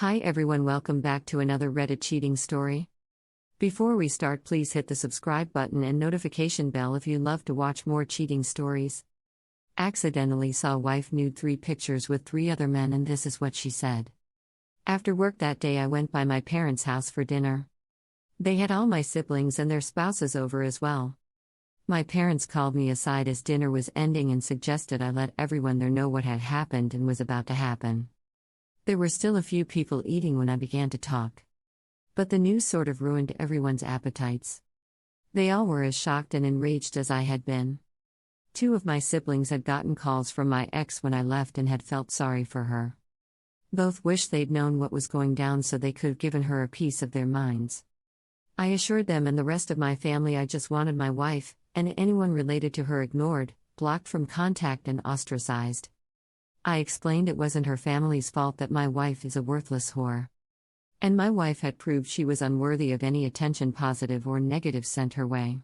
Hi everyone, welcome back to another Reddit cheating story. Before we start, please hit the subscribe button and notification bell if you love to watch more cheating stories. Accidentally saw wife Nud3 pictures with 3 other men, and this is what she said. After work that day I went by my parents' house for dinner. They had all my siblings and their spouses over as well. My parents called me aside as dinner was ending and suggested I let everyone there know what had happened and was about to happen. There were still a few people eating when I began to talk. But the news sort of ruined everyone's appetites. They all were as shocked and enraged as I had been. 2 of my siblings had gotten calls from my ex when I left and had felt sorry for her. Both wished they'd known what was going down so they could have given her a piece of their minds. I assured them and the rest of my family I just wanted my wife, and anyone related to her ignored, blocked from contact, and ostracized. I explained it wasn't her family's fault that my wife is a worthless whore. And my wife had proved she was unworthy of any attention, positive or negative, sent her way.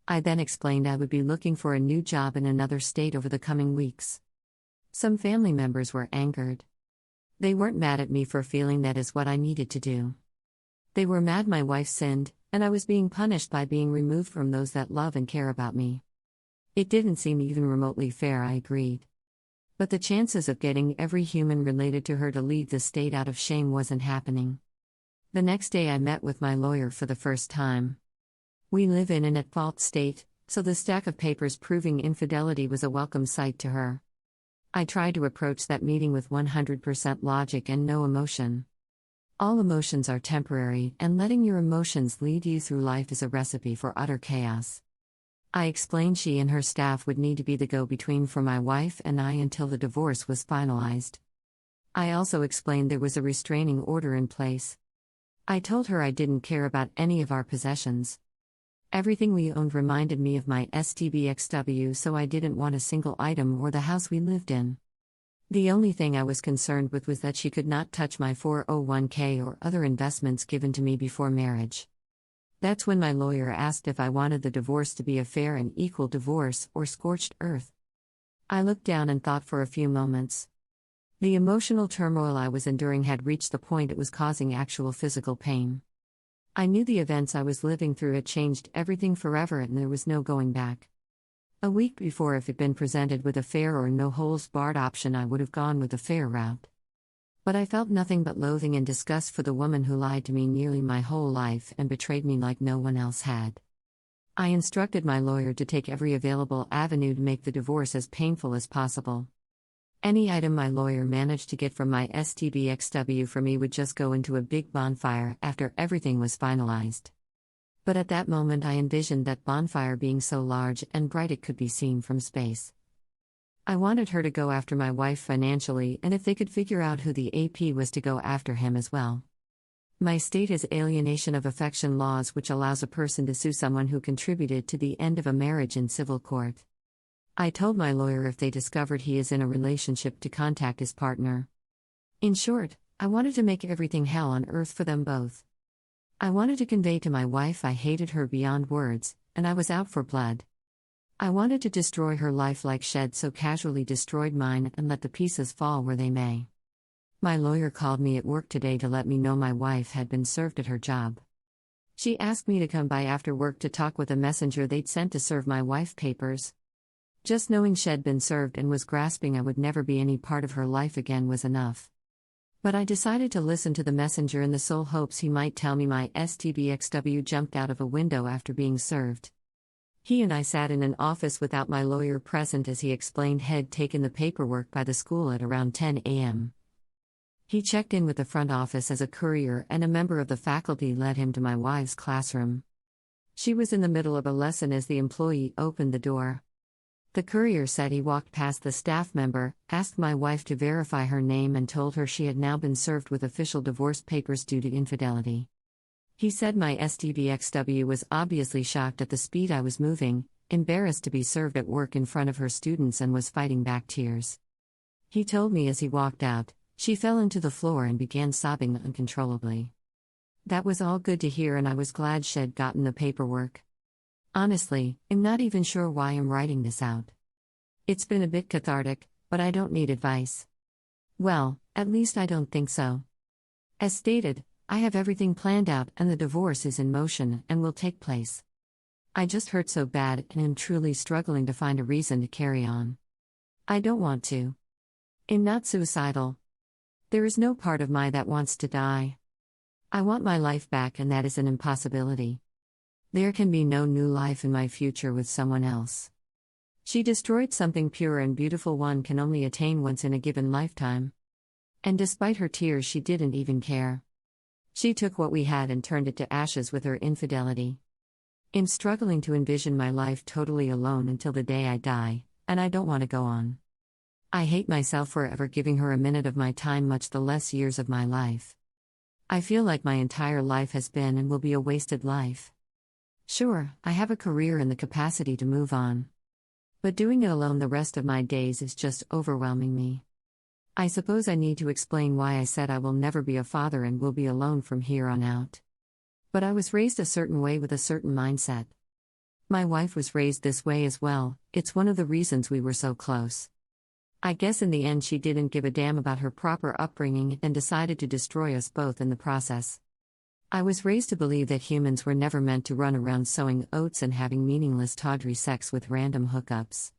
I then explained I would be looking for a new job in another state over the coming weeks. Some family members were angered. They weren't mad at me for feeling that is what I needed to do. They were mad my wife sinned, and I was being punished by being removed from those that love and care about me. It didn't seem even remotely fair, I agreed. But the chances of getting every human related to her to leave the state out of shame wasn't happening. The next day I met with my lawyer for the first time. We live in an at-fault state, so the stack of papers proving infidelity was a welcome sight to her. I tried to approach that meeting with 100% logic and no emotion. All emotions are temporary, and letting your emotions lead you through life is a recipe for utter chaos. I explained she and her staff would need to be the go-between for my wife and I until the divorce was finalized. I also explained there was a restraining order in place. I told her I didn't care about any of our possessions. Everything we owned reminded me of my STBXW, so I didn't want a single item or the house we lived in. The only thing I was concerned with was that she could not touch my 401k or other investments given to me before marriage. That's when my lawyer asked if I wanted the divorce to be a fair and equal divorce or scorched earth. I looked down and thought for a few moments. The emotional turmoil I was enduring had reached the point it was causing actual physical pain. I knew the events I was living through had changed everything forever and there was no going back. A week before, if it had been presented with a fair or no-holds-barred option, I would have gone with the fair route. But I felt nothing but loathing and disgust for the woman who lied to me nearly my whole life and betrayed me like no one else had. I instructed my lawyer to take every available avenue to make the divorce as painful as possible. Any item my lawyer managed to get from my STBXW for me would just go into a big bonfire after everything was finalized. But at that moment I envisioned that bonfire being so large and bright it could be seen from space. I wanted her to go after my wife financially, and if they could figure out who the AP was, to go after him as well. My state has alienation of affection laws, which allows a person to sue someone who contributed to the end of a marriage in civil court. I told my lawyer if they discovered he is in a relationship to contact his partner. In short, I wanted to make everything hell on earth for them both. I wanted to convey to my wife I hated her beyond words, and I was out for blood. I wanted to destroy her life like Shed so casually destroyed mine and let the pieces fall where they may. My lawyer called me at work today to let me know my wife had been served at her job. She asked me to come by after work to talk with a messenger they'd sent to serve my wife papers. Just knowing Shed been served and was grasping I would never be any part of her life again was enough. But I decided to listen to the messenger in the sole hopes he might tell me my STBXW jumped out of a window after being served. He and I sat in an office without my lawyer present as he explained he'd taken the paperwork by the school at around 10 a.m. He checked in with the front office as a courier, and a member of the faculty led him to my wife's classroom. She was in the middle of a lesson as the employee opened the door. The courier said he walked past the staff member, asked my wife to verify her name, and told her she had now been served with official divorce papers due to infidelity. He said my STBXW was obviously shocked at the speed I was moving, embarrassed to be served at work in front of her students, and was fighting back tears. He told me as he walked out, she fell into the floor and began sobbing uncontrollably. That was all good to hear, and I was glad she'd gotten the paperwork. Honestly, I'm not even sure why I'm writing this out. It's been a bit cathartic, but I don't need advice. Well, at least I don't think so. As stated, I have everything planned out and the divorce is in motion and will take place. I just hurt so bad and am truly struggling to find a reason to carry on. I don't want to. I'm not suicidal. There is no part of me that wants to die. I want my life back, and that is an impossibility. There can be no new life in my future with someone else. She destroyed something pure and beautiful one can only attain once in a given lifetime. And despite her tears, she didn't even care. She took what we had and turned it to ashes with her infidelity. I'm struggling to envision my life totally alone until the day I die, and I don't want to go on. I hate myself for ever giving her a minute of my time, much the less years of my life. I feel like my entire life has been and will be a wasted life. Sure, I have a career and the capacity to move on. But doing it alone the rest of my days is just overwhelming me. I suppose I need to explain why I said I will never be a father and will be alone from here on out. But I was raised a certain way with a certain mindset. My wife was raised this way as well. It's one of the reasons we were so close. I guess in the end she didn't give a damn about her proper upbringing and decided to destroy us both in the process. I was raised to believe that humans were never meant to run around sowing oats and having meaningless tawdry sex with random hookups.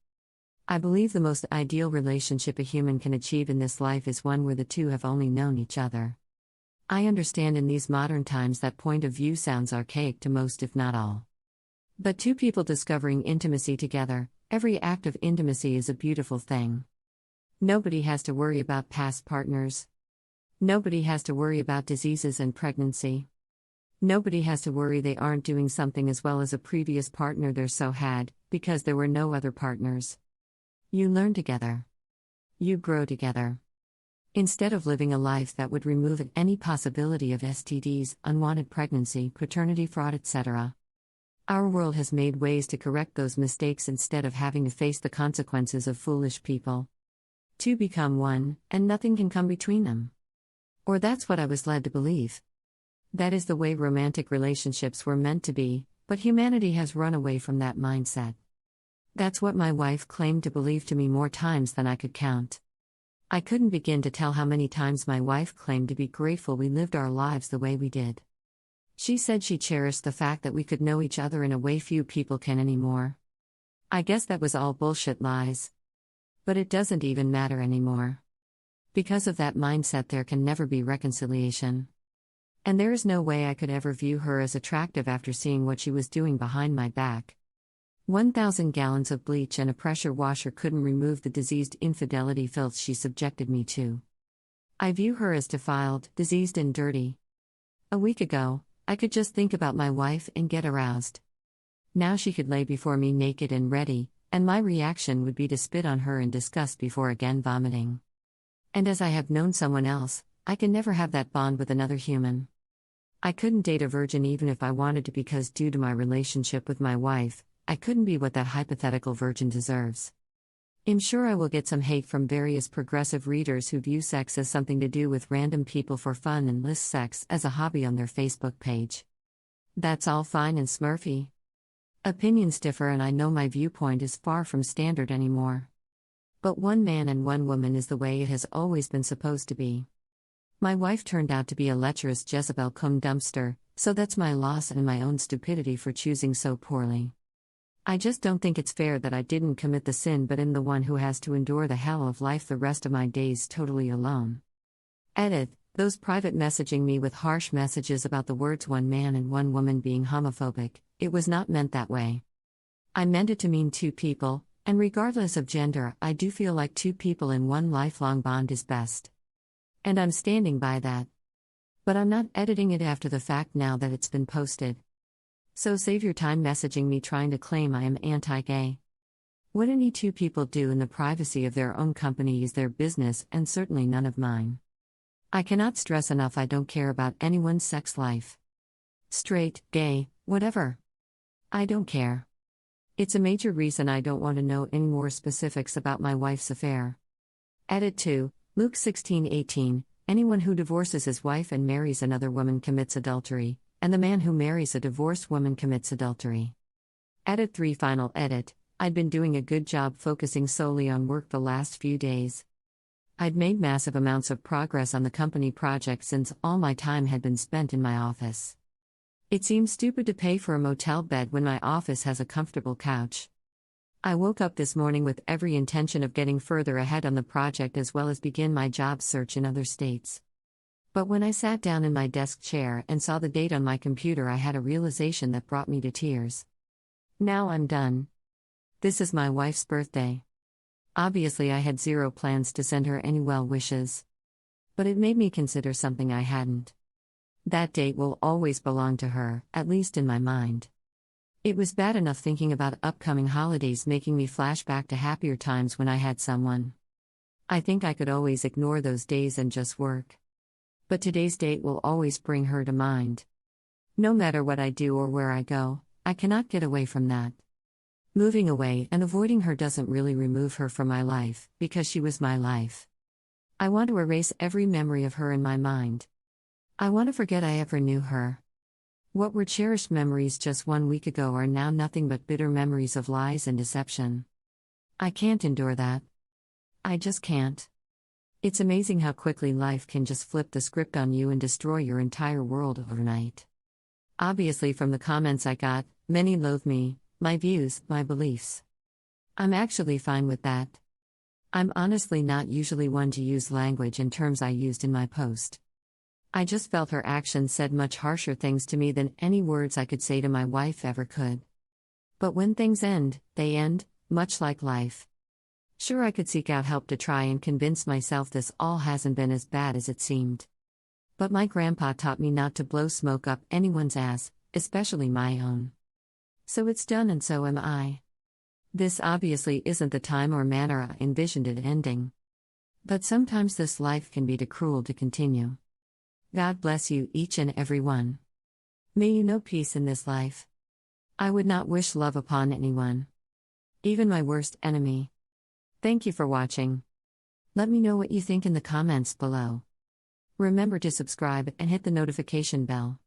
I believe the most ideal relationship a human can achieve in this life is one where the two have only known each other. I understand in these modern times that point of view sounds archaic to most, if not all. But two people discovering intimacy together, every act of intimacy is a beautiful thing. Nobody has to worry about past partners. Nobody has to worry about diseases and pregnancy. Nobody has to worry they aren't doing something as well as a previous partner they so had, because there were no other partners. You learn together. You grow together. Instead of living a life that would remove any possibility of STDs, unwanted pregnancy, paternity fraud, etc. Our world has made ways to correct those mistakes instead of having to face the consequences of foolish people. Two become one, and nothing can come between them. Or that's what I was led to believe. That is the way romantic relationships were meant to be, but humanity has run away from that mindset. That's what my wife claimed to believe to me more times than I could count. I couldn't begin to tell how many times my wife claimed to be grateful we lived our lives the way we did. She said she cherished the fact that we could know each other in a way few people can anymore. I guess that was all bullshit lies. But it doesn't even matter anymore. Because of that mindset, there can never be reconciliation. And there is no way I could ever view her as attractive after seeing what she was doing behind my back. 1,000 gallons of bleach and a pressure washer couldn't remove the diseased infidelity filth she subjected me to. I view her as defiled, diseased, and dirty. A week ago, I could just think about my wife and get aroused. Now she could lay before me naked and ready, and my reaction would be to spit on her in disgust before again vomiting. And as I have known someone else, I can never have that bond with another human. I couldn't date a virgin even if I wanted to, because due to my relationship with my wife, I couldn't be what that hypothetical virgin deserves. I'm sure I will get some hate from various progressive readers who view sex as something to do with random people for fun and list sex as a hobby on their Facebook page. That's all fine and smurfy. Opinions differ, and I know my viewpoint is far from standard anymore. But one man and one woman is the way it has always been supposed to be. My wife turned out to be a lecherous Jezebel cum dumpster, so that's my loss and my own stupidity for choosing so poorly. I just don't think it's fair that I didn't commit the sin but am the one who has to endure the hell of life the rest of my days totally alone. Edit. Those private messaging me with harsh messages about the words one man and one woman being homophobic, it was not meant that way. I meant it to mean two people, and regardless of gender, I do feel like two people in one lifelong bond is best. And I'm standing by that. But I'm not editing it after the fact now that it's been posted. So save your time messaging me trying to claim I am anti-gay. What any two people do in the privacy of their own company is their business, and certainly none of mine. I cannot stress enough I don't care about anyone's sex life. Straight, gay, whatever. I don't care. It's a major reason I don't want to know any more specifics about my wife's affair. Edit 2, Luke 16:18, anyone who divorces his wife and marries another woman commits adultery, and the man who marries a divorced woman commits adultery. Edit 3, final edit. I'd been doing a good job focusing solely on work the last few days. I'd made massive amounts of progress on the company project since all my time had been spent in my office. It seemed stupid to pay for a motel bed when my office has a comfortable couch. I woke up this morning with every intention of getting further ahead on the project as well as begin my job search in other states. But when I sat down in my desk chair and saw the date on my computer, I had a realization that brought me to tears. Now I'm done. This is my wife's birthday. Obviously, I had zero plans to send her any well wishes. But it made me consider something I hadn't. That date will always belong to her, at least in my mind. It was bad enough thinking about upcoming holidays making me flash back to happier times when I had someone. I think I could always ignore those days and just work. But today's date will always bring her to mind. No matter what I do or where I go, I cannot get away from that. Moving away and avoiding her doesn't really remove her from my life, because she was my life. I want to erase every memory of her in my mind. I want to forget I ever knew her. What were cherished memories just 1 week ago are now nothing but bitter memories of lies and deception. I can't endure that. I just can't. It's amazing how quickly life can just flip the script on you and destroy your entire world overnight. Obviously, from the comments I got, many loathe me, my views, my beliefs. I'm actually fine with that. I'm honestly not usually one to use language and terms I used in my post. I just felt her actions said much harsher things to me than any words I could say to my wife ever could. But when things end, they end, much like life. Sure, I could seek out help to try and convince myself this all hasn't been as bad as it seemed. But my grandpa taught me not to blow smoke up anyone's ass, especially my own. So it's done, and so am I. This obviously isn't the time or manner I envisioned it ending. But sometimes this life can be too cruel to continue. God bless you each and every one. May you know peace in this life. I would not wish love upon anyone. Even my worst enemy. Thank you for watching. Let me know what you think in the comments below. Remember to subscribe and hit the notification bell.